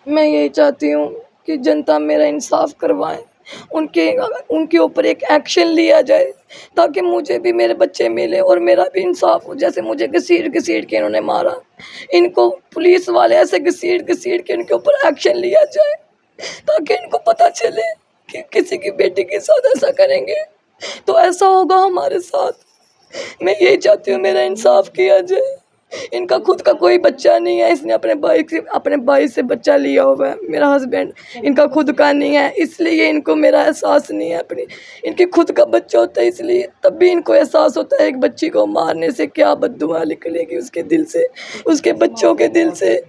मैं यही चाहती हूँ कि जनता मेरा इंसाफ़ करवाए, उनके उनके ऊपर एक एक्शन लिया जाए ताकि मुझे भी मेरे बच्चे मिले और मेरा भी इंसाफ़ हो। जैसे मुझे घसीट-घसीट के इन्होंने मारा, इनको पुलिस वाले ऐसे घसीट-घसीट के इनके ऊपर एक्शन लिया जाए ताकि इनको पता चले कि किसी की बेटी के साथ ऐसा करेंगे तो ऐसा होगा हमारे साथ। मैं यही चाहती हूँ मेरा इंसाफ़ किया जाए। इनका खुद का कोई बच्चा नहीं है, इसने अपने भाई से बच्चा लिया हुआ है, मेरा हस्बैंड, इनका खुद का नहीं है, इसलिए इनको मेरा एहसास नहीं है अपनी। इनके खुद का बच्चा होता है इसलिए तब भी इनको एहसास होता है एक बच्ची को मारने से क्या बददुआ निकलेगी उसके दिल से, उसके बच्चों के दिल से।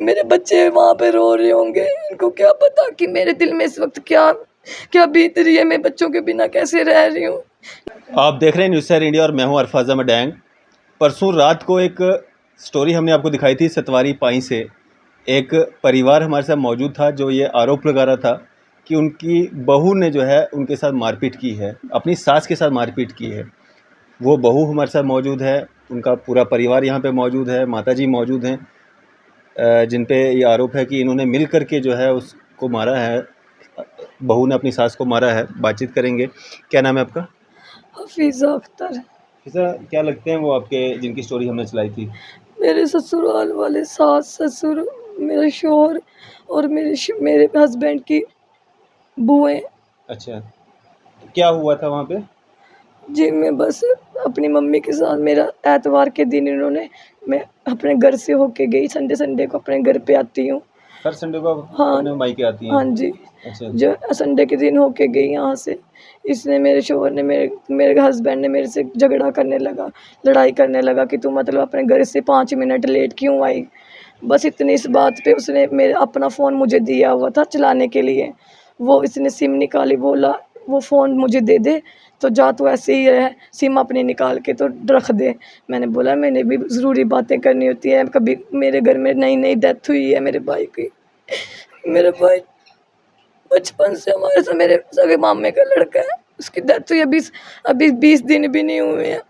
मेरे बच्चे वहाँ पे रो रहे होंगे, इनको क्या पता कि मेरे दिल में इस वक़्त क्या क्या बीत रही है, मैं बच्चों के बिना कैसे रह रही हूँ। आप देख रहे हैं न्यूज़ सर इंडिया और मैं हूं अरफाज अहमद डैंग। परसों रात को एक स्टोरी हमने आपको दिखाई थी सतवारी पाई से। एक परिवार हमारे साथ मौजूद था जो ये आरोप लगा रहा था कि उनकी बहू ने जो है उनके साथ मारपीट की है, अपनी सास के साथ मारपीट की है। वो बहू हमारे साथ मौजूद है, उनका पूरा परिवार यहाँ पे मौजूद है, माताजी मौजूद हैं, जिन पे ये आरोप है कि इन्होंने मिल कर के जो है उसको मारा है, बहू ने अपनी सास को मारा है। बातचीत करेंगे। क्या नाम है आपका? हफ़ीज़ा अख्तर। ऐसा क्या लगते हैं वो आपके जिनकी स्टोरी हमने चलाई थी? मेरे ससुराल वाले सास ससुर, मेरे शौहर और मेरे हस्बैंड की बुएँ। अच्छा, तो क्या हुआ था वहाँ पे? जी, मैं बस अपनी मम्मी के साथ मेरा एतवार के दिन इन्होंने मैं अपने घर से होके गई, संडे को अपने घर पे आती हूँ। हर संडे को आप हाँ, अपने मायके आती हैं? हाँ जी, अच्छा, जो संडे के दिन होके गई यहाँ से। इसने मेरे शौहर ने मेरे मेरे हस्बैंड ने मेरे से झगड़ा करने लगा, लड़ाई करने लगा कि तू मतलब अपने घर से 5 मिनट लेट क्यों आई? बस इतनी इस बात पे उसने मेरा अपना फ़ोन मुझे दिया हुआ था चलाने के लिए। वो इसने सिम निकाली, बोला वो फ़ोन मुझे दे दे, तो जा तू ऐसे ही रह, सिम अपनी निकाल के तो रख दे। मैंने बोला मैंने भी ज़रूरी बातें करनी होती है, कभी मेरे घर में नई-नई डेथ हुई है मेरे भाई की। मेरा भाई बचपन से हमारे से मेरे सगे मामे का लड़का है, उसकी डेथ हुई अभी 20 दिन भी नहीं हुए हैं।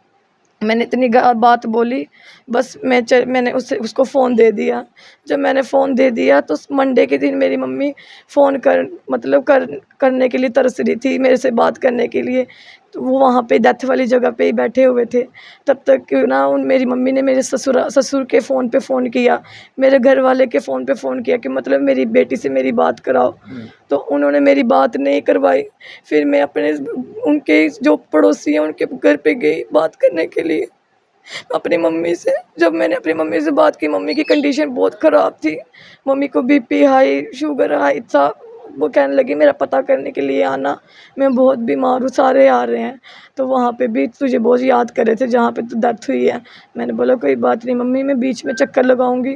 मैंने इतनी बात बोली, बस मैंने उसको फ़ोन दे दिया। जब मैंने फ़ोन दे दिया तो मंडे के दिन मेरी मम्मी फ़ोन करने के लिए तरस रही थी मेरे से बात करने के लिए। तो वो वहाँ पे डेथ वाली जगह पे ही बैठे हुए थे। तब तक क्यों ना उन मेरी मम्मी ने मेरे ससुर के फ़ोन पे फ़ोन किया, मेरे घर वाले के फ़ोन पे फ़ोन किया कि मतलब मेरी बेटी से मेरी बात कराओ। तो उन्होंने मेरी बात नहीं करवाई। फिर मैं उनके जो पड़ोसी हैं उनके घर पे गई बात करने के लिए अपनी मम्मी से। जब मैंने अपनी मम्मी से बात की, मम्मी की कंडीशन बहुत ख़राब थी। मम्मी को बीपी हाई, शुगर हाई था। वो कहने लगी मेरा पता करने के लिए आना, मैं बहुत बीमार हूँ, सारे आ रहे हैं। तो वहाँ पे भी तुझे बहुत याद कर रहे थे जहाँ पे तो डेथ हुई है। मैंने बोला कोई बात नहीं मम्मी, मैं बीच में चक्कर लगाऊँगी।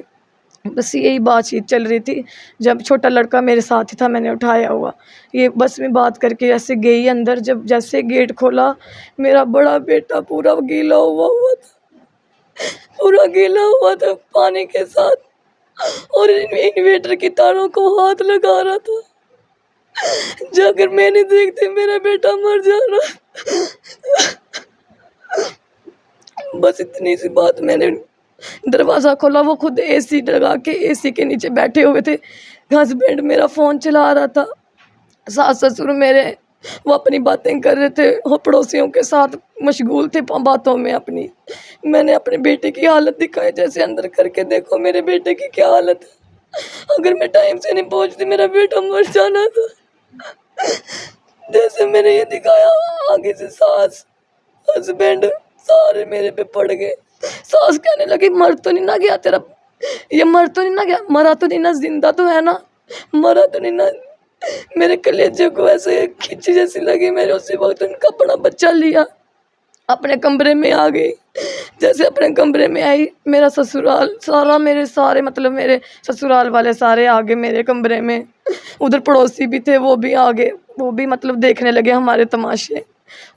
बस यही बातचीत चल रही थी। जब छोटा लड़का मेरे साथ ही था, मैंने उठाया हुआ। ये बस में बात करके ऐसे गई अंदर, जब जैसे गेट खोला, मेरा बड़ा बेटा पूरा गीला हुआ हुआ था। पूरा गीला हुआ था पानी के साथ और इन्वर्टर की तारों को हाथ लगा रहा था। जाकर मैंने देखते मेरा बेटा मर जा रहा। बस इतनी सी बात, मैंने दरवाज़ा खोला, वो खुद एसी लगा के एसी के नीचे बैठे हुए थे। हस्बैंड मेरा फ़ोन चला रहा था, सास-ससुर मेरे वो अपनी बातें कर रहे थे, वो पड़ोसियों के साथ मशगूल थे बातों में अपनी। मैंने अपने बेटे की हालत दिखाई, जैसे अंदर करके देखो मेरे बेटे की क्या हालत है। अगर मैं टाइम से नहीं पहुँचती मेरा बेटा मर जाना था। जैसे मैंने ये दिखाया, आगे से सास, हस्बैंड सारे मेरे पे पड़ गए। सास कहने लगी मर तो नहीं ना गया तेरा, ये मर तो नहीं ना गया, मरा तो नहीं ना, जिंदा तो है ना, मरा तो नहीं ना। मेरे कलेजे को ऐसे खिंची जैसी लगी। मैंने उसी वक्त उनका अपना बच्चा लिया, अपने कमरे में आ गई। जैसे अपने कमरे में आई, मेरा ससुराल सारा, मेरे सारे मतलब मेरे ससुराल वाले सारे आ गए मेरे कमरे में। उधर पड़ोसी भी थे, वो भी आ गए, वो भी मतलब देखने लगे हमारे तमाशे।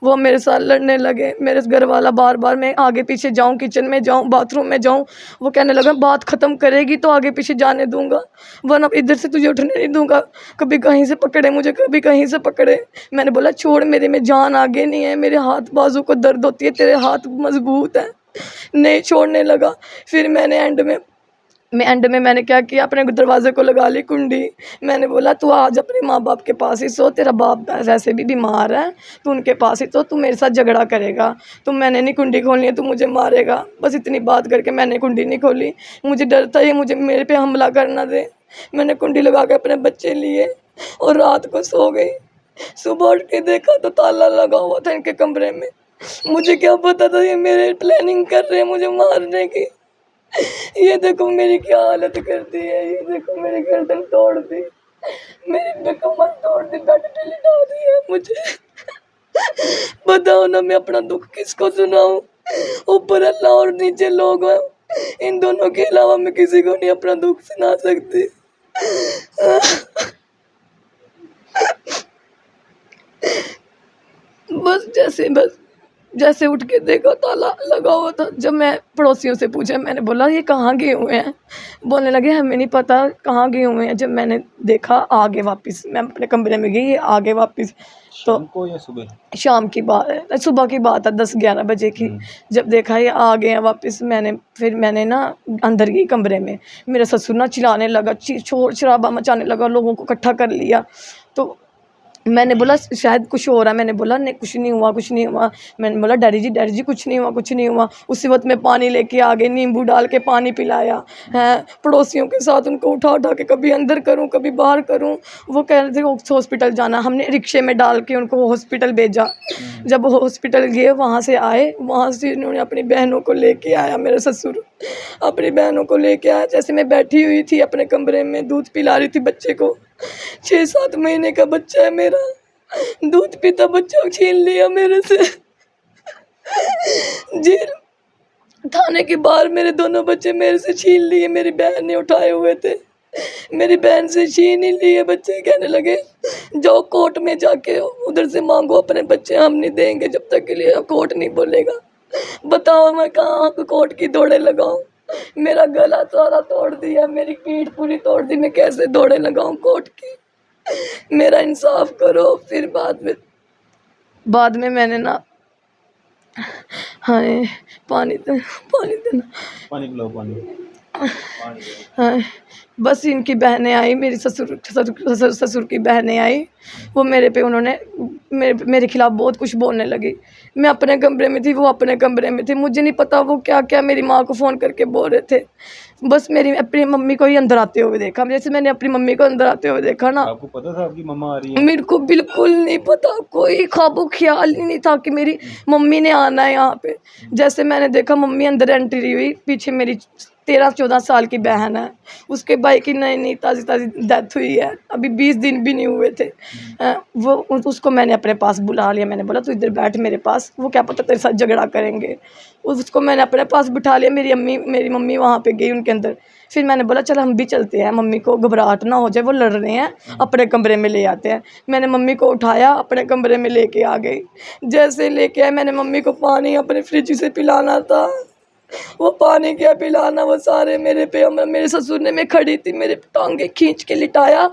वो मेरे साथ लड़ने लगे। मेरे घर वाला बार-बार मैं आगे पीछे जाऊँ, किचन में जाऊँ, बाथरूम में जाऊँ, वो कहने लगा बात ख़त्म करेगी तो आगे पीछे जाने दूँगा, वरना इधर से तुझे उठने नहीं दूँगा। कभी कहीं से पकड़े मुझे, कभी कहीं से पकड़े। मैंने बोला छोड़, मेरे में जान आगे नहीं है, मेरे हाथ बाजू को दर्द होती है, तेरे हाथ मज़बूत हैं। नहीं छोड़ने लगा। फिर मैंने एंड में मैं एंड में मैंने क्या किया, अपने दरवाजे को लगा ली कुंडी। मैंने बोला तू आज अपने माँ बाप के पास ही सो, तेरा बाप वैसे भी बीमार है, तू उनके पास ही सो, तू मेरे साथ झगड़ा करेगा तो मैंने नहीं कुंडी खोलनी है, तू मुझे मारेगा। बस इतनी बात करके मैंने कुंडी नहीं खोली। मुझे डर था ये मुझे मेरे पे हमला कर ना दे। मैंने कुंडी लगा के अपने बच्चे लिए और रात को सो गई। सुबह उठ के देखा तो ताला लगा हुआ था इनके कमरे में। मुझे क्या पता था ये मेरे प्लानिंग कर रहे हैं मुझे मारने की। ये देखो मेरी क्या हालत कर दी है, ये देखो मेरी गर्दन तोड़ दी, मेरी कमर तोड़ दी, बेड पे लिटा दी है मुझे। बताओ ना मैं अपना दुख किसको सुनाऊं? ऊपर अल्लाह और नीचे लोग हैं, इन दोनों के अलावा मैं किसी को नहीं अपना दुख सुना सकती। बस जैसे उठ के देखा ताला लगा हुआ था। जब मैं पड़ोसियों से पूछा, मैंने बोला ये कहाँ गए हुए हैं? बोलने लगे हमें नहीं पता कहाँ गए हुए हैं। जब मैंने देखा आगे वापस, मैं अपने कमरे में गई, ये आगे वापस। तो शाम को या सुबह? शाम की बात है, सुबह की बात है, 10-11 बजे की। जब देखा ये आ गए हैं वापस, फिर मैंने ना अंदर गई कमरे में। मेरा ससुर ना चिल्लाने लगा, शोर शराबा मचाने लगा, लोगों को इकट्ठा कर लिया। तो मैंने बोला शायद कुछ हो रहा है। मैंने बोला नहीं कुछ नहीं हुआ, कुछ नहीं हुआ। मैंने बोला डैडी जी कुछ नहीं हुआ, कुछ नहीं हुआ। उसी वक्त मैं पानी लेके आ गई, नींबू डाल के पानी पिलाया है। पड़ोसियों के साथ उनको उठा उठा के कभी अंदर करूं कभी बाहर करूं। वो कह रहे थे हॉस्पिटल जाना, हमने रिक्शे में डाल के उनको हॉस्पिटल भेजा। जब हॉस्पिटल गए, वहाँ से आए, वहाँ से इन्होंने अपनी बहनों को लेके आया, मेरे ससुर अपनी बहनों को लेके आया। जैसे मैं बैठी हुई थी अपने कमरे में, दूध पिला रही थी बच्चे को, 6-7 महीने का बच्चा है मेरा, दूध पीता बच्चा छीन लिया मेरे से। जेल थाने के बाहर मेरे दोनों बच्चे मेरे से छीन लिए, मेरी बहन ने उठाए हुए थे, मेरी बहन से छीन ही लिए बच्चे। कहने लगे जाओ कोर्ट में जाके उधर से मांगो अपने बच्चे, हम नहीं देंगे जब तक के लिए कोर्ट नहीं बोलेगा। बताओ मैं कहाँ कोर्ट की दौड़े लगाऊं? मेरा गला सारा तोड़ दिया, मेरी पीठ पूरी तोड़ दी, मैं कैसे दौड़े लगाऊं कोर्ट की? मेरा इंसाफ करो। फिर बाद में मैंने ना, हाय पानी देना, पानी पिलाओ, पानी। हाय। बस इनकी बहनें आई, मेरी ससुर की बहनें आई। वो मेरे पे उन्होंने मेरे खिलाफ़ बहुत कुछ बोलने लगी। मैं अपने कमरे में थी, वो अपने कमरे में थी। मुझे नहीं पता वो क्या क्या मेरी माँ को फ़ोन करके बोल रहे थे। बस मेरी अपनी मम्मी को ही अंदर आते हुए देखा। जैसे मैंने अपनी मम्मी को अंदर आते हुए देखा ना, आपको पता था आपकी मम्मा आ रही है? मेरे को बिल्कुल नहीं पता, कोई ख्वाबो ख्याल ही नहीं था कि मेरी मम्मी ने आना है यहाँ पे। जैसे मैंने देखा मम्मी अंदर एंट्री हुई, पीछे मेरी 13-14 साल की बहन है, उसके भाई की नई ताज़ी डेथ हुई है, अभी 20 दिन भी नहीं हुए थे। वो उसको मैंने अपने पास बुला लिया। मैंने बोला तू इधर बैठ मेरे पास, वो क्या पता तेरे साथ झगड़ा करेंगे। उसको मैंने अपने पास बिठा लिया। मेरी मम्मी वहाँ पे गई उनके अंदर। फिर मैंने बोला चल हम भी चलते हैं, मम्मी को घबराहट ना हो जाए, वो लड़ रहे हैं, अपने कमरे में ले आते हैं। मैंने मम्मी को उठाया, अपने कमरे में लेके आ गई। जैसे लेके आए, मैंने मम्मी को पानी अपने फ्रिज से पिलाना था, वो पानी क्या पिलाना, वो सारे मेरे पे, मेरे ससुर ने, मैं खड़ी थी, मेरे टांगे खींच के लिटाया,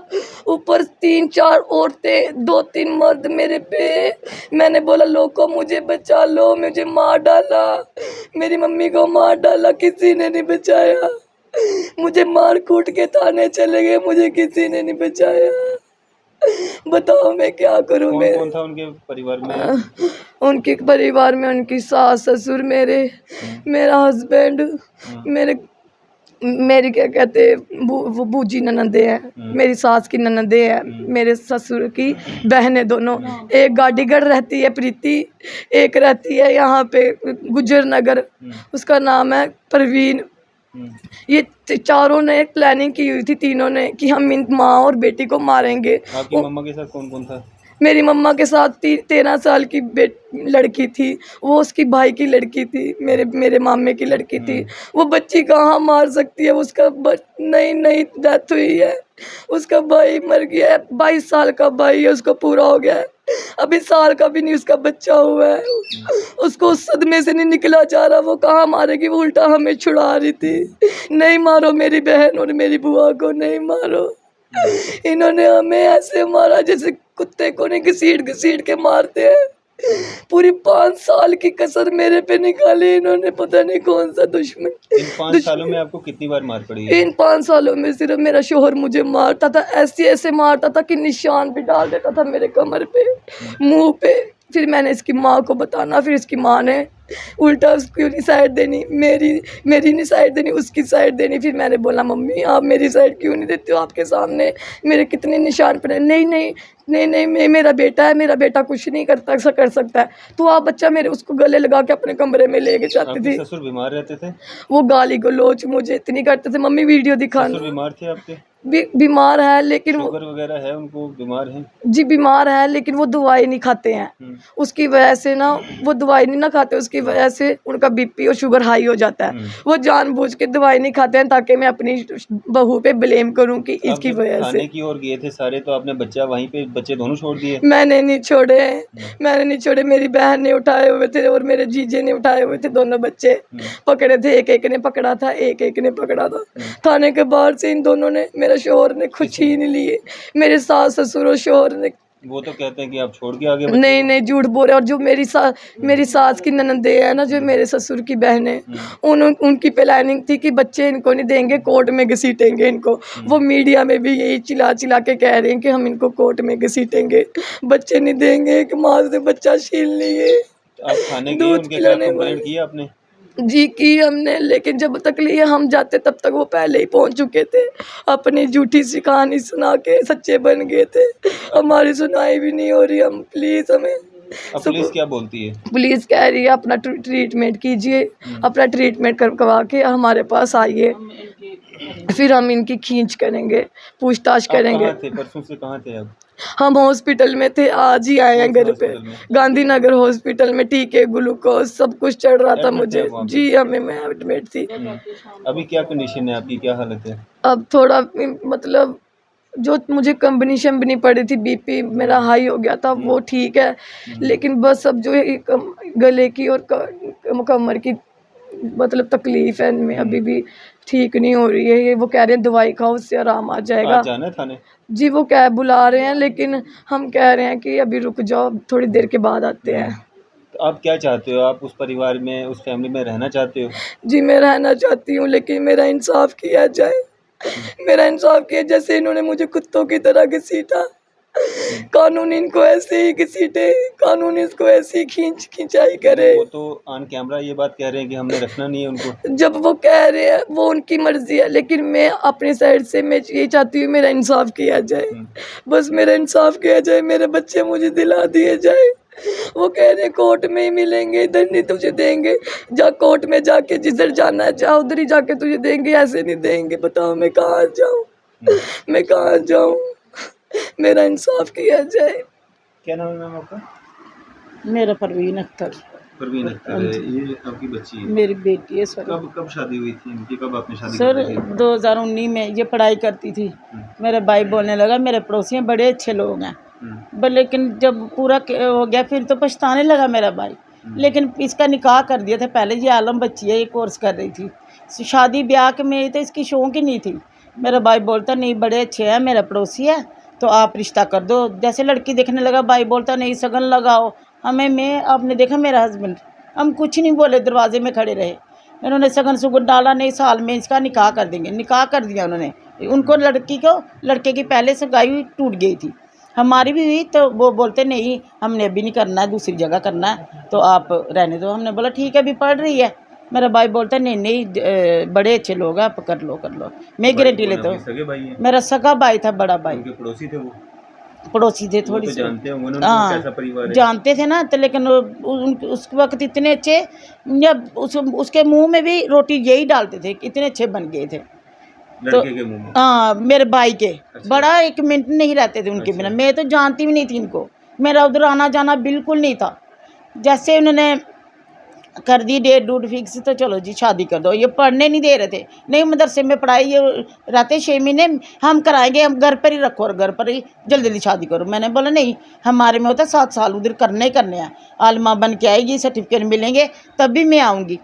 ऊपर 3-4 औरतें 2-3 मर्द मेरे पे। मैंने बोला लोगों मुझे बचा लो, मुझे मार डाला, मेरी मम्मी को मार डाला, किसी ने नहीं बचाया। मुझे मार कूट के थाने चले गए, मुझे किसी ने नहीं बचाया। बताओ मैं क्या करूं? कौन मैं कौन था उनके परिवार में? उनके परिवार में उनकी सास ससुर, मेरा हस्बैंड, मेरे मेरी क्या कहते वो बूजी ननदे हैं, मेरी सास की ननदे हैं, मेरे ससुर की बहनें दोनों। एक गाड़ीगढ़ रहती है प्रीति, एक रहती है यहाँ पे गुजर नगर, उसका नाम है परवीन। ये चारों ने एक प्लानिंग की हुई थी, तीनों ने, कि हम इन माँ और बेटी को मारेंगे। आपकी मम्मा के साथ कौन कौन था? मेरी मम्मा के साथ 13 साल की लड़की थी, वो उसकी भाई की लड़की थी, मेरे मामे की लड़की थी। वो बच्ची कहाँ मार सकती है? उसका नई डेथ हुई है, उसका भाई मर गया है, 22 साल का भाई है, उसको पूरा हो गया है, अभी साल का भी नहीं उसका बच्चा हुआ है। उसको उस सदमे से नहीं निकला जा रहा, वो कहाँ मारेगी? वो उल्टा हमें छुड़ा रही थी, नहीं मारो मेरी बहन और मेरी बुआ को, नहीं मारो। इन्होंने हमें ऐसे मारा जैसे कुत्ते को नहीं घसीट के मारते हैं। पूरी 5 साल की कसर मेरे पे निकाली इन्होंने, पता नहीं कौन सा दुश्मन। इन 5 सालों में आपको कितनी बार मार पड़ी है? इन 5 सालों में सिर्फ मेरा शोहर मुझे मारता था, ऐसे-ऐसे मारता था कि निशान भी डाल देता था मेरे कमर पे, मुँह पे। फिर मैंने इसकी माँ को बताना, फिर इसकी माँ ने उल्टा उसकी नहीं साइड देनी, मेरी नहीं साइड देनी, उसकी साइड देनी। फिर मैंने बोला मम्मी आप मेरी साइड क्यों नहीं देती हो, आपके सामने मेरे कितने निशान पड़े। नहीं, मेरा बेटा है, मेरा बेटा कुछ नहीं कर सकता है। तो आप बच्चा मेरे उसको गले लगा के अपने कमरे में लेके जाती आपके थी। ससुर बीमार रहते थे? वो गाली गलौज मुझे इतनी करते थे, मम्मी वीडियो ससुर दिखाना। बीमार थे आपके? बीमार है लेकिन वो, शुगर वगैरह है उनको, बीमार हैं? जी बीमार है लेकिन वो दवाई नहीं खाते हैं। उसकी वजह से ना वो दवाई नहीं ना खाते, उसकी वजह से उनका बीपी और शुगर हाई हो जाता है। वो जानबूझ के दवाई नहीं खाते हैं ताकि मैं अपनी बहू पे ब्लेम करूं कि आप इसकी जब वजह खाने से। की ओर गए थे सारे, तो आपने बच्चा वहीं पे, बच्चे दोनों छोड़ दिए? मैंने नहीं छोड़े, मेरी बहन ने उठाए हुए थे और मेरे जीजे ने उठाए हुए थे, दोनों बच्चे पकड़े थे, एक ने पकड़ा था, एक ने पकड़ा था। थाने के बाहर से इन दोनों ने, मेरे शोहर ने कुछ छीन लिए, मेरे सास ससुर और शोहर ने। वो तो कहते हैं कि आप छोड़ के आ गए बच्चे नहीं झूठ बोल रहे। और जो मेरी सास की ननदे है ना, जो मेरे ससुर की बहन है, उनकी प्लानिंग थी कि बच्चे इनको नहीं देंगे, कोर्ट में घसीटेंगे इनको। वो मीडिया में भी यही चिल्ला चिल्ला के कह रहे हैं कि हम इनको कोर्ट में घसीटेंगे, बच्चे नहीं देंगे, कि माँ से बच्चा छीन लिए। को? आप थाने गए, दूध उनके खिलाफ पिलाने कंप्लेंट वाले। की आपने? जी की हमने, लेकिन जब तक लिए हम जाते तब तक वो पहले ही पहुंच चुके थे, अपनी झूठी सी कहानी सुना के सच्चे बन गए थे। हमारी सुनाई भी नहीं हो रही, हम प्लीज हमें। अब पुलिस क्या बोलती है? पुलिस कह रही है अपना ट्रीटमेंट कीजिए, अपना ट्रीटमेंट करवा के हमारे पास आइए, फिर हम इनकी खींच करेंगे, पूछताछ आप करेंगे। कहाँ थे परसों से, कहाँ थे आप? हम हॉस्पिटल में थे, आज ही आए हैं कौन से घर पे। हॉस्पिटल में? गांधीनगर हॉस्पिटल में, टीके ग्लूकोज सब कुछ चढ़ रहा था एडमिट थे मुझे। आप वहाँ पे? जी हमें, मैं एडमिट थी। अभी क्या कंडीशन है आपकी, क्या हालत है? अब थोड़ा मतलब जो मुझे कंबनी शम्बनी पड़ी थी, बीपी मेरा हाई हो गया था, वो ठीक है। लेकिन बस अब जो है गले की और कमर की मतलब तकलीफ है इनमें, अभी भी ठीक नहीं हो रही है। ये वो कह रहे हैं दवाई खाओ, उससे आराम आ जाएगा। आज जाना है थाने? जी वो कैब बुला रहे हैं, लेकिन हम कह रहे हैं कि अभी रुक जाओ, थोड़ी देर के बाद आते हैं। तो आप क्या चाहते हो? आप उस परिवार में, उस फैमिली में रहना चाहते हो? जी मैं रहना चाहती हूँ, लेकिन मेरा इंसाफ किया जाए, मेरा इंसाफ किया। जैसे इन्होंने मुझे कुत्तों की तरह घसीटा, कानून इनको ऐसे ही घसीटे, कानून इसको ऐसी खिंचाई करे। वो तो ऑन कैमरा ये बात कह रहे हैं कि हमने रखना नहीं है उनको। जब वो कह रहे हैं वो उनकी मर्जी है, लेकिन मैं अपनी साइड से मैं ये चाहती हूँ मेरा इंसाफ किया जाए, बस मेरा इंसाफ किया जाए, मेरे बच्चे मुझे दिला दिए जाए। वो कह रहे हैं कोर्ट में ही मिलेंगे, इधर नहीं तुझे देंगे, जा कोर्ट में जाके जिधर जाना है जा, उधर ही जाके तुझे देंगे, ऐसे नहीं देंगे। बताओ मैं कहाँ जाऊँ, मैं कहाँ जाऊँ, मेरा इंसाफ किया जाए। क्या नाम है मैम आपका? मेरा परवीन अख्तर, परवीन अख्तर है, ये आपकी बच्ची है? मेरी बेटी है सर। कब शादी हुई थी इनकी, कब आपने शादी सर की थी? 2019 में ये पढ़ाई करती थी। मेरे भाई बोलने लगा मेरे पड़ोसी हैं बड़े अच्छे लोग हैं, लेकिन जब पूरा हो गया फिर तो पछताने लगा मेरा भाई। लेकिन इसका निकाह कर दिया था पहले। ये आलम बच्ची है, ये कोर्स कर रही थी, शादी ब्याह के में तो इसकी शौक ही नहीं थी। मेरा भाई बोलता नहीं बड़े अच्छे हैं, मेरा पड़ोसी है, तो आप रिश्ता कर दो। जैसे लड़की देखने लगा, भाई बोलता नहीं सगन लगाओ हमें। मैं आपने देखा मेरा हस्बैंड, हम कुछ नहीं बोले, दरवाजे में खड़े रहे। इन्होंने सगन सुगन डाला नहीं, साल में इसका निकाह कर देंगे, निकाह कर दिया उन्होंने। उनको लड़के की पहले सगाई हुई, टूट गई थी, हमारी भी हुई, तो वो बोलते नहीं हमने अभी नहीं करना है, दूसरी जगह करना है, तो आप रहने दो। हमने बोला ठीक है अभी पढ़ रही है। मेरा भाई बोलता नहीं बड़े अच्छे लोग हैं, आप कर लो। मैं गारंटी लेता हूँ। मेरा सगा भाई था, बड़ा भाई। पड़ोसी थे वो? पड़ोसी थे थोड़ी सी, जानते होंगे ना कैसा परिवार है? जानते थे ना, तो लेकिन उस वक्त इतने अच्छे, जब उसके मुंह में भी रोटी यही डालते थे, इतने अच्छे बन गए थे। लड़के के मुंह में? हाँ मेरे भाई के। अच्छा। बड़ा एक मिनट नहीं रहते थे उनके बिना। मैं तो जानती भी नहीं थी इनको, मेरा उधर आना जाना बिल्कुल नहीं था। जैसे उन्होंने कर दी डेट डूट फिक्स, तो चलो जी शादी कर दो। ये पढ़ने नहीं दे रहे थे, नहीं मदरसे में पढ़ाई, ये रहते 6 महीने हम कराएंगे, हम घर पर ही रखो और घर पर ही जल्दी शादी करो। मैंने बोला नहीं, हमारे में होता 7 साल उधर करने ही करने हैं। आलमा बन के आएगी, सर्टिफिकेट मिलेंगे तब भी मैं आऊँगी।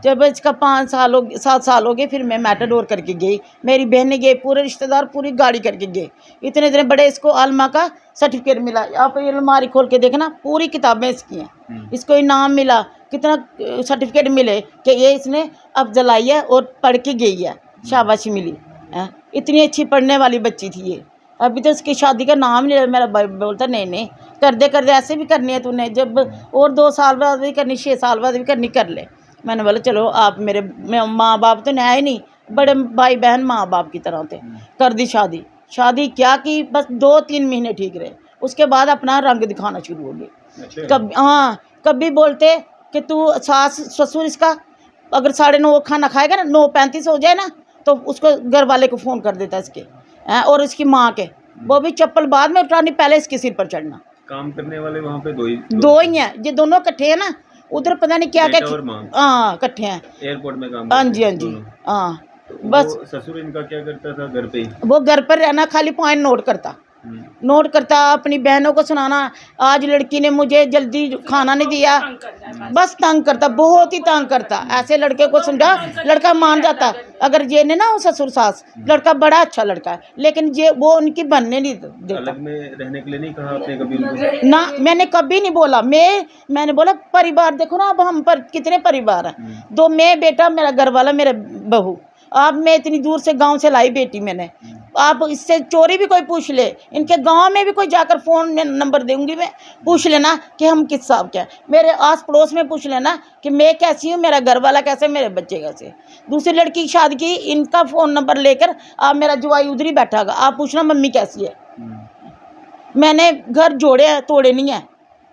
जब इसका 7 साल हो गए, फिर मैं मैटाडोर करके गई, मेरी बहनें गई, पूरे रिश्तेदार पूरी गाड़ी करके गए। इतने बड़े इसको आलमा का सर्टिफिकेट मिला। आप ये अलमारी खोल के देखना, पूरी किताबें इसकी हैं। इसको इनाम मिला, कितना सर्टिफिकेट मिले कि ये इसने अब जलाई है और पढ़ के गई है, शाबाशी मिली है। इतनी अच्छी पढ़ने वाली बच्ची थी ये। अभी तो उसकी शादी का नाम नहीं। मेरा भाई बोलता नहीं नहीं, कर दे ऐसे भी करनी है तूने, जब और 2 साल बाद भी करनी, 6 साल बाद भी करनी, कर ले। मैंने बोला चलो, आप मेरे माँ बाप तो नहीं, नहीं बड़े भाई बहन माँ बाप की तरह थे। कर दी शादी। शादी क्या की, बस 2-3 महीने ठीक रहे, उसके बाद अपना रंग दिखाना शुरू हो गए। कभी हाँ, कभी बोलते कि तू सास ससुर इसका अगर 9:30 खाना खाएगा ना, 9:35 हो जाए ना, तो उसको घर वाले को फ़ोन कर देता इसके और इसकी माँ के, वो भी चप्पल बाद में उठानी, पहले इसके सिर पर चढ़ना। काम करने वाले वहाँ पे दो ही हैं, ये दोनों इकट्ठे हैं ना, उधर पता नहीं क्या क्या। हाँ, इकट्ठे हैं, एयरपोर्ट में काम। हाँ जी, हाँ जी, हाँ। बस ससुर इनका क्या करता था घर पे ही? वो घर पर रहना, खाली पॉइंट नोट करता, अपनी बहनों को सुनाना, आज लड़की ने मुझे जल्दी खाना नहीं दिया, बस तंग करता, बहुत ही तंग करता। ऐसे लड़के को समझा, लड़का मान जाता। अगर ये ने ना वो ससुर सास, लड़का बड़ा अच्छा लड़का है, लेकिन ये वो उनकी बनने नहीं देता। अलग में रहने के लिए नहीं कहा आपने कभी उनको? ना, मैंने कभी नहीं बोला। मैंने बोला परिवार देखो ना, अब हम पर कितने परिवार हैं, 2 मैं बेटा, मेरा घर वाला, मेरे बहू। अब मैं इतनी दूर से गांव से लाई बेटी मैंने, आप इससे चोरी भी कोई पूछ ले, इनके गांव में भी कोई जाकर फ़ोन में नंबर दूंगी मैं, पूछ लेना कि हम किस साहब के हैं। मेरे आस पड़ोस में पूछ लेना कि मैं कैसी हूँ, मेरा घर वाला कैसे, मेरे बच्चे कैसे। दूसरी लड़की की शादी की, इनका फ़ोन नंबर लेकर आप, मेरा जवाई उधर ही बैठा होगा, आप पूछना मम्मी कैसी है। मैंने घर जोड़े हैं, तोड़े नहीं है।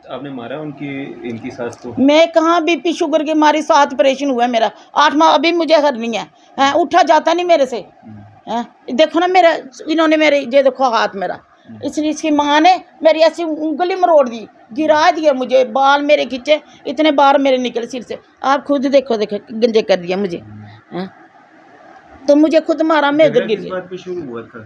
आपने मारा इनकी सास को? मैं कहाँ, बीपी शुगर की मारी 7 ऑपरेशन हुआ है मेरा, 8 माह अभी मुझे हरनी है, उठा जाता नहीं मेरे से। देखो ना मेरा, इन्होंने मेरे ये देखो हाथ मेरा, इसलिए इसकी माँ ने मेरी ऐसी उंगली मरोड़ दी, गिरा दिया मुझे, बाल मेरे खींचे, इतने बार मेरे निकले सिर से। आप खुद देखो गंजे कर दिया मुझे। तो मुझे खुद मारा, मैं उधर गिर गया।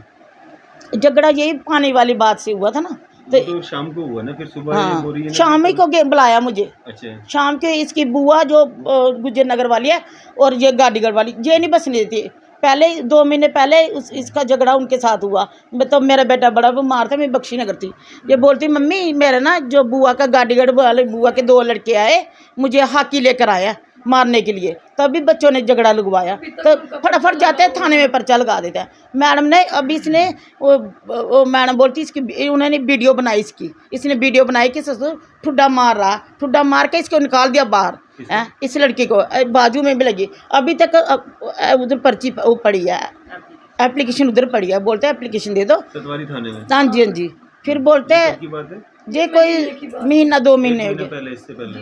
झगड़ा यही पानी वाली बात से हुआ था ना, तो शाम को हुआ ना, फिर सुबह हाँ, हो रही है ना, शाम ही को बुलाया मुझे। अच्छा। शाम के इसकी बुआ जो गुजर नगर वाली है और ये गाड़ीगढ़ वाली, ये नहीं बसने देती। पहले 2 महीने पहले इसका झगड़ा उनके साथ हुआ। तो मेरा बेटा बड़ा बीमार था, मैं बख्शी नगर थी। ये बोलती मम्मी मेरा ना जो बुआ का गाड़ीगढ़ वाले बुआ के 2 लड़के आए, मुझे हाकी लेकर आया मारने के लिए, तभी बच्चों ने झगड़ा लगवाया। तो फटाफट जाते हैं थाने में पर्चा लगा देते हैं। मैडम ने अभी इसने वो मैडम बोलती इसकी, उन्होंने वीडियो बनाई इसने वीडियो बनाई कि ससुर ठुड्डा मार रहा, ठुड्डा मार के इसको निकाल दिया बाहर। इस लड़की को बाजू में भी लगी, अभी तक उधर पर्ची पड़ी है, एप्लीकेशन उधर पड़ी है, बोलते हैं एप्लीकेशन दे दो सतवारी थाने में। हाँ जी, हाँ जी। फिर बोलते हैं ये कोई महीना 2 महीने हो गए पहले, इससे पहले।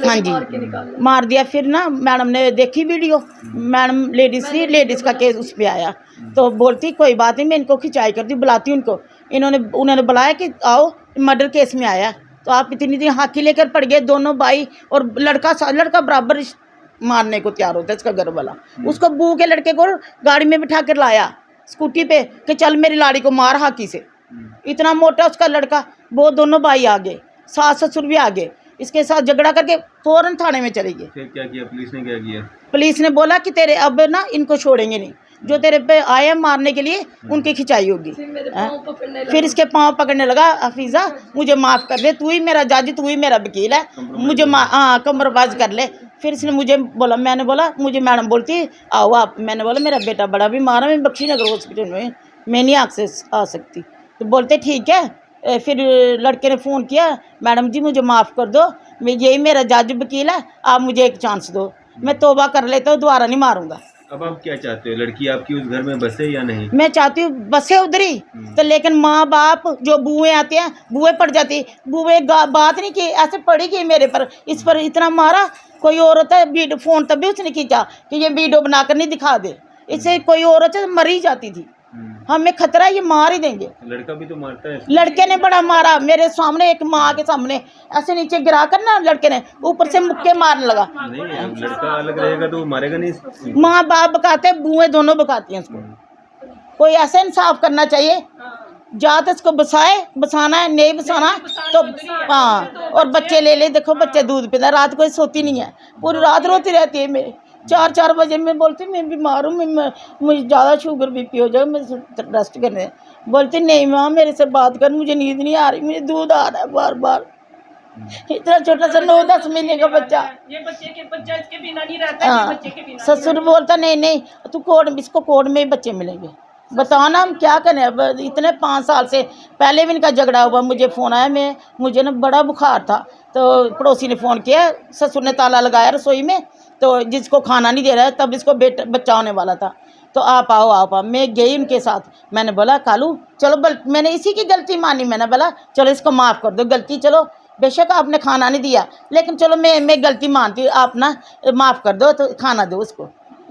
हाँ जी, मार दिया। फिर ना मैडम ने देखी वीडियो, मैडम लेडीज़ थी, लेडीज़ का केस उस पर आया, तो बोलती कोई बात नहीं, मैं इनको खिंचाई करती, बुलाती उनको। उन्होंने बुलाया कि आओ मर्डर केस में आया, तो आप इतनी दिन हाकी लेकर पड़ गए दोनों भाई, और लड़का बराबर मारने को तैयार होता है इसका घर वाला। उसको बू के लड़के को गाड़ी में बिठा कर लाया स्कूटी पे कि चल मेरी लाड़ी को मार हाकी से। इतना मोटा उसका लड़का, वो दोनों भाई आ गए, सास ससुर भी आ गए, इसके साथ झगड़ा करके फौरन थाने में चले गए। फिर क्या किया पुलिस ने? क्या किया? पुलिस ने बोला कि तेरे अब ना इनको छोड़ेंगे नहीं, जो तेरे पे आए हैं मारने के लिए उनकी खिंचाई होगी। फिर इसके पाँव पकड़ने लगा, हफीज़ा मुझे माफ़ कर दे, तू ही मेरा जज, तू ही मेरा वकील है, मुझे कम्प्रोमाइज़ कर ले। फिर इसने मुझे बोला, मैंने बोला, मुझे मैडम बोलती आओ आप, मैंने बोला मेरा बेटा बड़ा बीमार है, मैं बख्शी नगर हॉस्पिटल में, मैं नहीं आ सकती। तो बोलते ठीक है। फिर लड़के ने फ़ोन किया, मैडम जी मुझे माफ़ कर दो, मैं यही मेरा जज वकील है, आप मुझे एक चांस दो, मैं तौबा कर लेता हूँ, दोबारा नहीं मारूंगा। अब आप क्या चाहते हो, लड़की आपकी उस घर में बसे या नहीं? मैं चाहती हूँ बसे उधर ही, तो लेकिन माँ बाप जो बुए आते हैं, बुए पड़ जाती, बुए बात नहीं की, ऐसे पड़ी गई मेरे पर, इस पर इतना मारा। कोई और होता है फ़ोन तभी उसने खींचा कि ये वीडियो बनाकर नहीं दिखा दे, इससे कोई और होता है मर ही जाती थी। हमें खतरा, ये मार ही देंगे। लड़का भी तो मारता है। लड़के ने बड़ा मारा मेरे सामने, एक माँ के सामने ऐसे नीचे गिरा कर ना, लड़के ने ऊपर से मुक्के मारने लगा। नहीं, अब लड़का अलग रहेगा तो वो मारेगा नहीं। माँ बाप बकाते, बुएं दोनों बकाती हैं उसको। कोई ऐसे इंसाफ करना चाहिए, या तो इसको बसाना है, नहीं बसाना तो हाँ, और बच्चे ले देखो बच्चे दूध पीता, रात को सोती नहीं है, पूरी रात रोती रहती है। मेरे 4 बजे मैं बोलती मैं बीमार हूँ, मुझे ज़्यादा शुगर BP हो जाएगा, मैं रेस्ट करने। बोलती नहीं माँ मेरे से बात कर, मुझे नींद नहीं आ रही, मुझे दूध आ रहा है बार बार। इतना छोटा सा 9-10 महीने का बच्चा, ये बच्चा इसके बिना नहीं रहता, ये हाँ। बच्चे के बिना ससुर बोलता नहीं नहीं तू कोर्ट, इसको कोर्ट में ही बच्चे मिलेंगे। बताओ ना हम क्या करें। अब इतने 5 साल से पहले भी इनका झगड़ा हुआ, मुझे फ़ोन आया, मुझे ना बड़ा बुखार था, तो पड़ोसी ने फ़ोन किया, ससुर ने ताला लगाया रसोई में, तो जिसको खाना नहीं दे रहा है तब इसको बच्चा होने वाला था, तो आप आओ। मैं गई उनके साथ, मैंने बोला कालू चलो, मैंने इसी की गलती मानी, मैंने बोला चलो इसको माफ़ कर दो, गलती चलो बेशक आपने खाना नहीं दिया, लेकिन चलो मैं गलती मानती हूँ, आप ना माफ़ कर दो तो खाना दो उसको,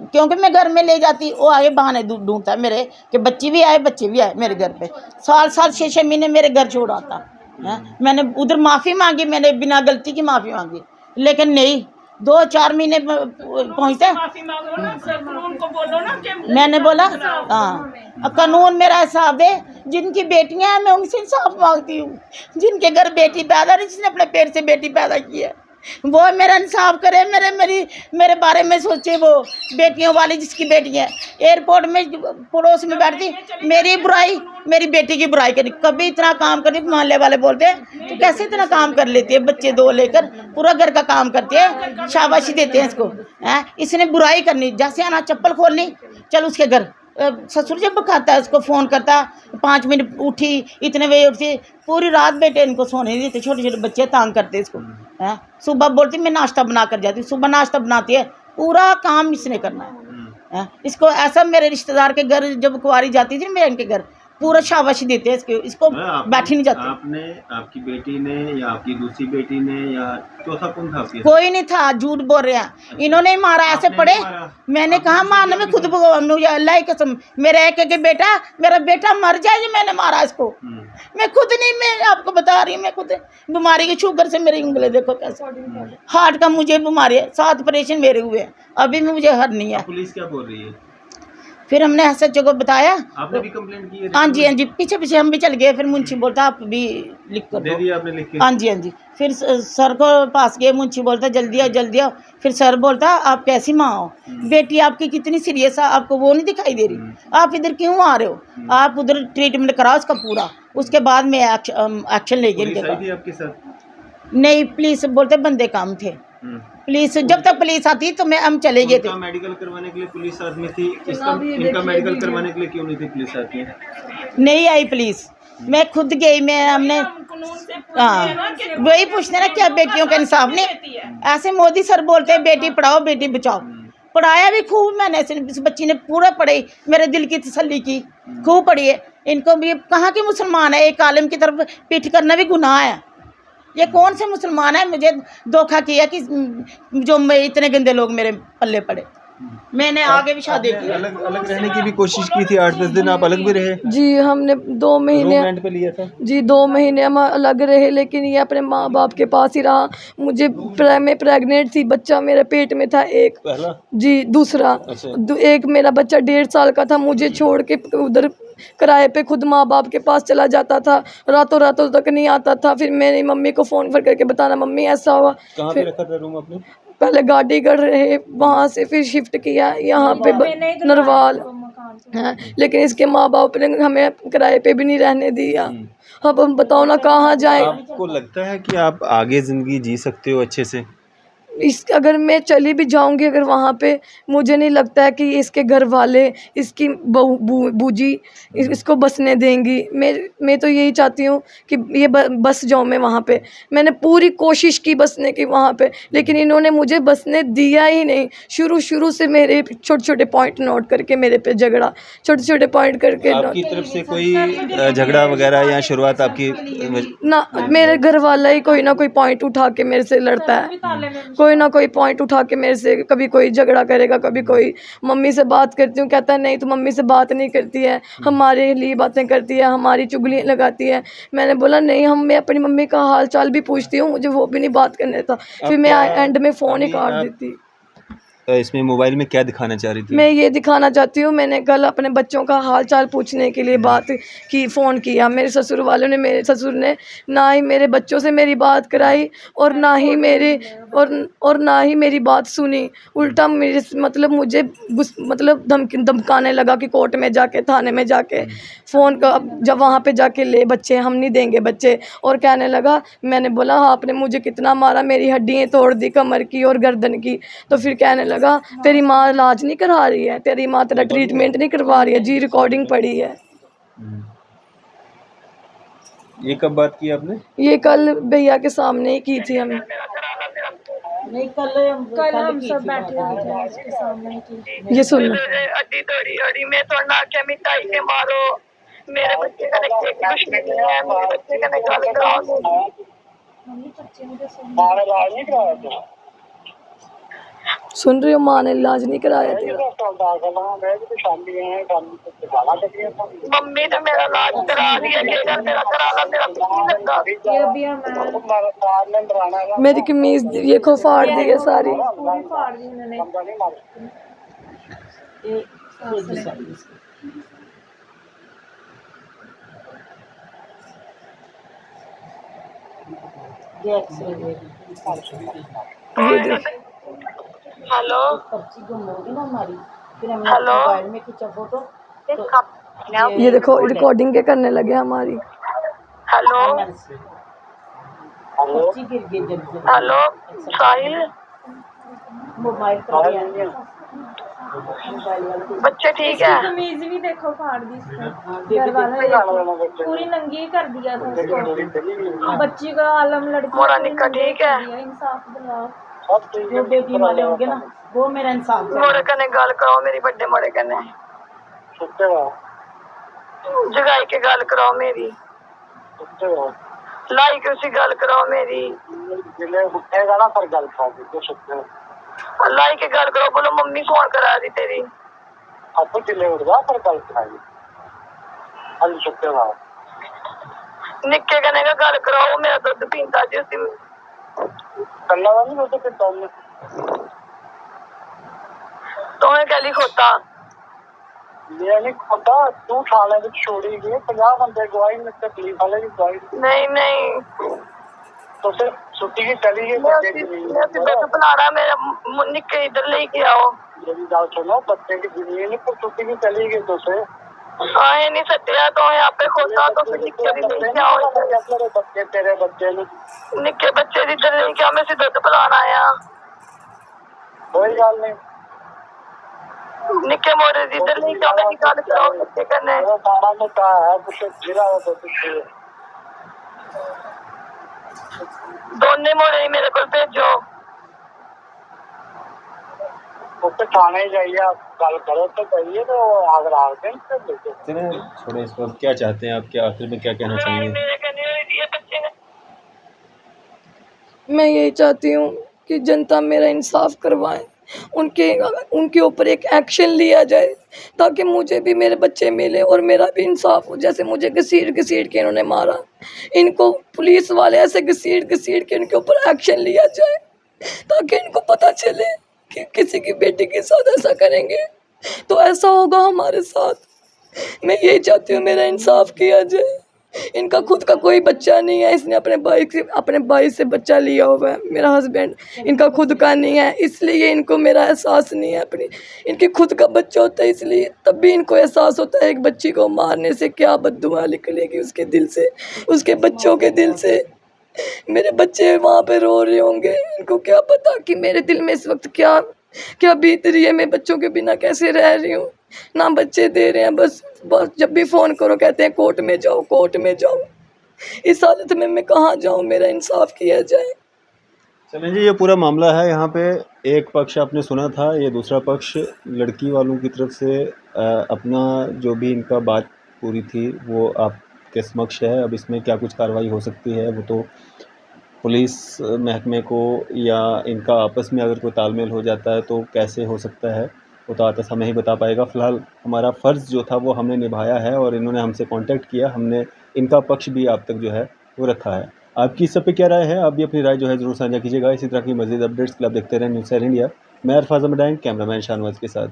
क्योंकि मैं घर में ले जाती, वो आगे बहाने ढूंढता है मेरे कि बच्चे भी आए मेरे घर पे, साल 6-6 महीने मेरे घर छोड़ आता है। मैंने उधर माफ़ी मांगी, मैंने बिना गलती की माफ़ी मांगी, लेकिन नहीं 2-4 महीने पहुँचते। माफी मांगो ना, कानून को बोलो ना कि मैंने बोला हाँ कानून मेरा हिसाब दे, जिनकी बेटियां हैं मैं उनसे इंसाफ मांगती हूँ, जिनके घर बेटी पैदा नहीं, जिसने अपने पेट से बेटी पैदा की है वो मेरा इंसाफ करे, मेरे बारे में सोचे। वो बेटियों वाली जिसकी बेटी है एयरपोर्ट में पड़ोस में बैठती, मेरी बुराई, मेरी बेटी की बुराई करी, कभी इतना काम करती, मोहल्ले वाले बोलते हैं तो कैसे इतना काम कर लेती है, बच्चे 2 लेकर पूरा घर का काम करती है, शाबाशी देते हैं इसको। इसने बुराई करनी, जैसे आना चप्पल खोलनी चल उसके घर, ससुर जब खाता है उसको फ़ोन करता, 5 मिनट उठी, इतने बजे उठती, पूरी रात बेटे इनको सोने नहीं देते, छोटे छोटे बच्चे तंग करते इसको। सुबह बोलती मैं नाश्ता बना कर जाती, सुबह नाश्ता बनाती है, पूरा काम इसने करना है। इसको ऐसा, मेरे रिश्तेदार के घर जब कुंवारी जाती थी मैं इनके घर पूरा शाबाशी देते हैं इसको बैठी नहीं जाती। आपने, आपकी बेटी ने या आपकी दूसरी बेटी ने या चौथा कौन था आपके? कोई नहीं था, झूठ बोल रहे हैं, इन्होंने ही मारा, ऐसे पड़े। मैंने कहा मारने में खुद मुझे अल्लाह की कसम, मेरा एक मेरा बेटा मर जाए जो मैंने मारा इसको, मैं खुद नहीं, मैं आपको बता रही हूँ, मैं खुद बीमारी की शुगर से मेरी उंगली देखो कैसे, हार्ट का मुझे बीमारी है, 7 ऑपरेशन मेरे हुए हैं, अभी भी मुझे हर नहीं है। पुलिस क्या बोल रही है? फिर हमने एसएचओ को बताया, आपने भी कंप्लेंट की है? हाँ जी पीछे हम भी चल गए, फिर मुंशी बोलता आप भी लिख कर दे दिया आपने लिख के? हाँ जी फिर सर को पास गए, मुंशी बोलता जल्दी आओ, फिर सर बोलता आप कैसी माँ हो, बेटी आपकी कितनी सीरियस है, आपको वो नहीं दिखाई दे रही, आप इधर क्यों आ रहे हो, आप उधर ट्रीटमेंट कराओ उसका पूरा, उसके बाद में एक्शन लेंगे इनके पास। आपके साथ नहीं पुलिस बोलते बंदे काम थे, पुलिस जब तक पुलिस आती तो हम चले गए थे। मेडिकल करवाने के लिए पुलिस साथ में थी, इनका मेडिकल करवाने के लिए क्यों नहीं थी पुलिस साथ में? नहीं आई पुलिस, मैं खुद गई, हमने हाँ वही पूछते ना क्या बेटियों का इंसाफ नहीं, ऐसे मोदी सर बोलते हैं बेटी पढ़ाओ बेटी बचाओ, पढ़ाया भी खूब मैंने, इस बच्ची ने पूरा पढ़ी, मेरे दिल की तसल्ली की, खूब पढ़ी है। इनको भी कहाँ के मुसलमान है, एक आलिम की तरफ पीठ करना भी गुनाह है, ये कौन से मुसलमान है, मुझे धोखा किया कि जो इतने गंदे लोग मेरे पल्ले पड़े। मैंने आगे भी शादी की, अलग रहने की भी कोशिश की थी, 8-10 दिन आप अलग भी रहे? जी हमने 2 महीने रूम रेंट पे लिया था जी, 2 महीने हम अलग रहे, लेकिन ये अपने माँ बाप के पास ही रहा। मुझे मैं प्रेग्नेंट थी, बच्चा मेरे पेट में था एक, पहला जी दूसरा, अच्छा। एक मेरा बच्चा 1.5 साल का था, मुझे छोड़ के उधर किराए पे खुद माँ बाप के पास चला जाता था, रातों तक नहीं आता था। फिर मेरी मम्मी को फ़ोन करके बताना मम्मी ऐसा हुआ। कहाँ पे रखा था रूम आपने? पहले गाड़ीगढ़ रहे, वहाँ से फिर शिफ्ट किया यहाँ पे नरवाल, हाँ, लेकिन इसके माँ बाप ने हमें किराए पे भी नहीं रहने दिया। अब हम बताओ ना कहाँ जाए। आपको लगता है कि आप आगे ज़िंदगी जी सकते हो अच्छे से? अगर मैं चली भी जाऊंगी अगर वहाँ पे, मुझे नहीं लगता है कि इसके घर वाले, इसकी बूजी इसको बसने देंगी। मैं तो यही चाहती हूँ कि ये बस जाऊँ मैं वहाँ पे। मैंने पूरी कोशिश की बसने की वहाँ पे, लेकिन इन्होंने मुझे बसने दिया ही नहीं। शुरू से मेरे छोटे छोटे पॉइंट नोट करके मेरे पे झगड़ा, छोटे छोटे पॉइंट करके। आपकी तरफ से कोई झगड़ा वगैरह या शुरुआत आपकी? ना, मेरे घर वाला ही कोई ना कोई पॉइंट उठा के मेरे से लड़ता है, कोई ना कोई पॉइंट उठा के मेरे से, कभी कोई झगड़ा करेगा, कभी कोई। मम्मी से बात करती हूँ, कहता है नहीं तू मम्मी से बात नहीं करती है, हमारे लिए बातें करती है, हमारी चुगलियाँ लगाती है। मैंने बोला नहीं, मैं अपनी मम्मी का हाल चाल भी पूछती हूँ, मुझे वो भी नहीं बात करने देता। फिर मैं एंड में फ़ोन ही काट देती। इसमें मोबाइल में क्या दिखाना चाह रही थी? मैं ये दिखाना चाहती हूँ, मैंने कल अपने बच्चों का हाल चाल पूछने के लिए बात की, फ़ोन किया। मेरे ससुर वालों ने, मेरे ससुर ने ना ही मेरे बच्चों से मेरी बात कराई और ना ही ना ही मेरी बात सुनी। उल्टा मेरे मतलब मुझे मतलब धमकाने लगा कि कोर्ट में जाके, थाने में जाके फ़ोन का, जब वहाँ पे जाके ले बच्चे, हम नहीं देंगे बच्चे। और कहने लगा, मैंने बोला हाँ, आपने मुझे कितना मारा, मेरी हड्डियाँ तोड़ दी कमर की और गर्दन की। तो फिर कहने लगा, तेरी माँ इलाज नहीं करा रही है, तेरी माँ तेरा ट्रीटमेंट नहीं करवा रही है। जी रिकॉर्डिंग पड़ी है। ये कब बात की आपने? ये कल भैया के सामने ही की थी हमने। नहीं, कल हम सब बैठे हुए थे उसके सामने की। ये सुन, अड्डी तोड़ी अड़ी में तो ना क्या मिटाई के मारो, मेरे बच्चे का नहीं दुश्मनी है, मेरे बच्चे का नहीं गल कराओ। सुन रही हो, माँ ने इलाज नहीं कराया तेरा। मम्मी तो मेरा इलाज करा रही है, केगर मेरा कराना, मेरा कुछ नहीं लगता। मेरी कमीज ये खो फाड़ दी है सारी। ये एक्सरे दे ये देख, हेलो पर्ची गुम होगी ना हमारी, फिर हमने हेलो? मोबाइल में खींचा फोटो तो ये देखो रिकॉर्डिंग के करने लगे हमारी। हेलो पर्ची गिर गई जब हेलो साहिल, मोबाइल पर भी मोबाइल वाले बच्चे ठीक है? कमीज भी देखो फाड़ दी इसने, घर वाले पूरी नंगी कर दिया था उसको। बच्ची का आलम, लड़की मोरा को निक्का ठीक है? इंसाफ दिलाओ। जो बेटी वाले होंगे ना, वो मेरा इंसाफ मोरे कने गल कराओ, मेरी बड़े मोरे कने जगाई के गल कराओ, मेरी लाई के उसी गल कराओ, मेरी लाई के गल करो। बोलो मम्मी फोन करा दी तेरी, निक्के कने का गल कराओ, मेरा दुध पींदा जिस दिन तुम्हें गली खोता नहीं नहीं मैं दुध पिलाना, मेरा निक्के इधर लेके आओ। आए नहीं सटिया तो यहाँ पे खोता, तो फिर निक्के भी लेके आओ, निक्के बच्चे दी इधर लेके आओ, मैं से दुध पिलाना आया। निक्के मोरे दी इधर लेके आओ, मेरी गल कराओ निक्के कन्ने। दोने मोरे ही मेरे को भेजो। चलें, छोड़े इसको। अब क्या चाहते हैं आप, क्या आखिर में क्या कहना चाहेंगे? मेरे कन्ने ये बच्चे ने मैं यही चाहती हूँ कि जनता मेरा इंसाफ करवाए, उनके ऊपर एक एक्शन लिया जाए, ताकि मुझे भी मेरे बच्चे मिले और मेरा भी इंसाफ हो। जैसे मुझे घसीट के इन्होंने मारा, इनको पुलिस वाले ऐसे घसीट के इनके ऊपर एक्शन लिया जाए, ताकि इनको पता चले कि किसी की बेटी के साथ ऐसा करेंगे तो ऐसा होगा हमारे साथ। मैं यही चाहती हूँ, मेरा इंसाफ किया जाए। इनका खुद का कोई बच्चा नहीं है, इसने अपने भाई से बच्चा लिया हुआ है, मेरा हस्बैंड। इनका खुद का नहीं है, इसलिए इनको मेरा एहसास नहीं है। इनके खुद का बच्चा होता है, इसलिए तब भी इनको एहसास होता है एक बच्ची को मारने से क्या बद्दुआ निकलेगी उसके दिल से, उसके बच्चों के दिल से। मेरे बच्चे वहाँ पे रो रहे होंगे, इनको क्या पता कि मेरे दिल में इस वक्त क्या बीत रही है। मैं बच्चों के बिना कैसे रह रही हूँ, ना बच्चे दे रहे हैं। बस जब भी फ़ोन करो कहते हैं कोर्ट में जाओ, कोर्ट में जाओ। इस हालत में मैं कहाँ जाऊँ, मेरा इंसाफ किया जाए। चलें जी, ये पूरा मामला है। यहाँ पे एक पक्ष आपने सुना था, ये दूसरा पक्ष लड़की वालों की तरफ से अपना जो भी इनका बात पूरी थी वो आपके समक्ष है। अब इसमें क्या कुछ कार्रवाई हो सकती है वो तो पुलिस महकमे को या इनका आपस में अगर कोई तालमेल हो जाता है तो कैसे हो सकता है वो तो आता समय ही बता पाएगा। फ़िलहाल हमारा फ़र्ज़ जो था वो हमने निभाया है और इन्होंने हमसे कांटेक्ट किया, हमने इनका पक्ष भी आप तक जो है वो रखा है। आपकी इस सब पे क्या राय है? आप भी अपनी राय जो है ज़रूर साझा कीजिएगा। इसी तरह की मज़ीद अपडेट्स के लिए आप देखते रहें न्यूज़ 7 इंडिया। मैं अरफाज मडैंग, कैमरामैन शाहनवाज के साथ।